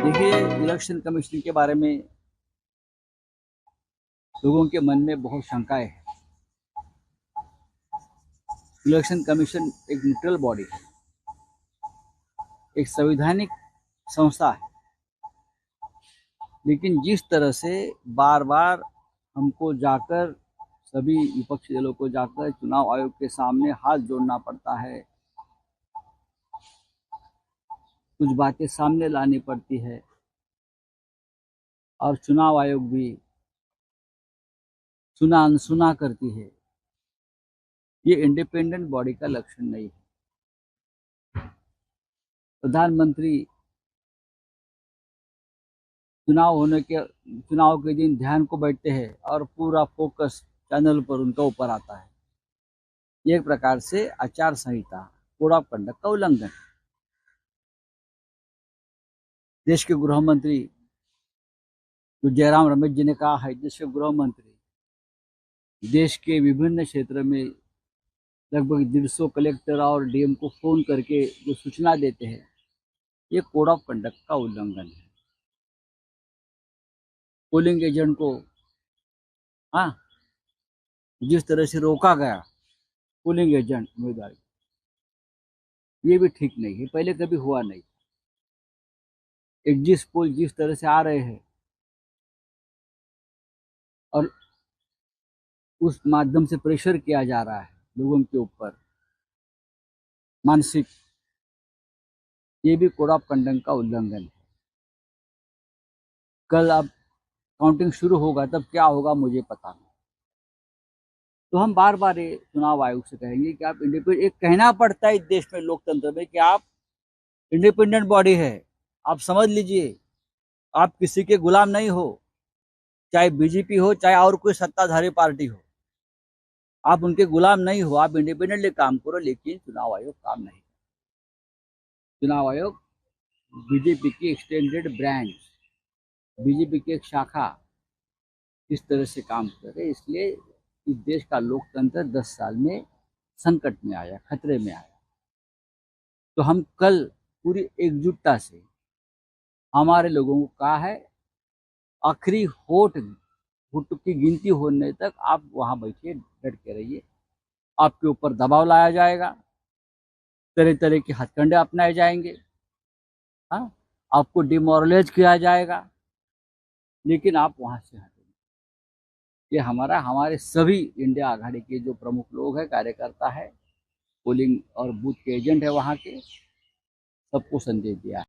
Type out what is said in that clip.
देखिए, election commission के बारे में लोगों के मन में बहुत शंकाएं हैं। इलेक्शन कमीशन एक न्यूट्रल बॉडी है, एक संवैधानिक संस्था है, लेकिन जिस तरह से बार बार हमको जाकर सभी विपक्षी दलों को जाकर चुनाव आयोग के सामने हाथ जोड़ना पड़ता है, कुछ बातें सामने लानी पड़ती है और चुनाव आयोग भी सुना अनसुना करती है, ये इंडिपेंडेंट बॉडी का लक्षण नहीं है। प्रधानमंत्री चुनाव के दिन ध्यान को बैठते हैं और पूरा फोकस चैनल पर उनका ऊपर आता है। ये एक प्रकार से आचार संहिता, कोड ऑफ कंडक्ट का उल्लंघन है। देश के गृह मंत्री जो जयराम रमेश जी ने कहा है, देश के गृह मंत्री देश के विभिन्न क्षेत्र में लगभग 150 कलेक्टर और डीएम को फोन करके जो सूचना देते हैं, ये कोड ऑफ कंडक्ट का उल्लंघन है। पोलिंग एजेंट को जिस तरह से रोका गया पोलिंग एजेंट उम्मीदवार, ये भी ठीक नहीं है, पहले कभी हुआ नहीं। एग्जिट पोल जिस तरह से आ रहे हैं और उस माध्यम से प्रेशर किया जा रहा है लोगों के ऊपर मानसिक, ये भी कोड ऑफ कंडक्ट का उल्लंघन है। कल अब काउंटिंग शुरू होगा, तब क्या होगा मुझे पता नहीं। तो हम बार बार ये चुनाव आयोग से कहेंगे कि आप इंडिपेंडेंट, एक कहना पड़ता है इस देश में लोकतंत्र में कि आप इंडिपेंडेंट बॉडी है, आप समझ लीजिए, आप किसी के गुलाम नहीं हो, चाहे बीजेपी हो चाहे और कोई सत्ताधारी पार्टी हो, आप उनके गुलाम नहीं हो, आप इंडिपेंडेंटली काम करो। लेकिन चुनाव आयोग काम नहीं करता। चुनाव आयोग बीजेपी की एक्सटेंडेड ब्रांच, बीजेपी की एक शाखा इस तरह से काम करे, इसलिए इस देश का लोकतंत्र 10 साल में संकट में आया, खतरे में आया। तो हम कल पूरी एकजुटता से हमारे लोगों को कहा है, आखिरी होठ की गिनती होने तक आप वहां बैठिए, डट के रहिए। आपके ऊपर दबाव लाया जाएगा, तरह तरह के हथकंडे अपनाए जाएंगे, आपको डिमोरलाइज किया जाएगा, लेकिन आप वहां से हटेंगे। ये हमारे सभी इंडिया आघाड़ी के जो प्रमुख लोग हैं, कार्यकर्ता है, पोलिंग और बूथ के एजेंट है, वहां के सबको संदेश दिया है।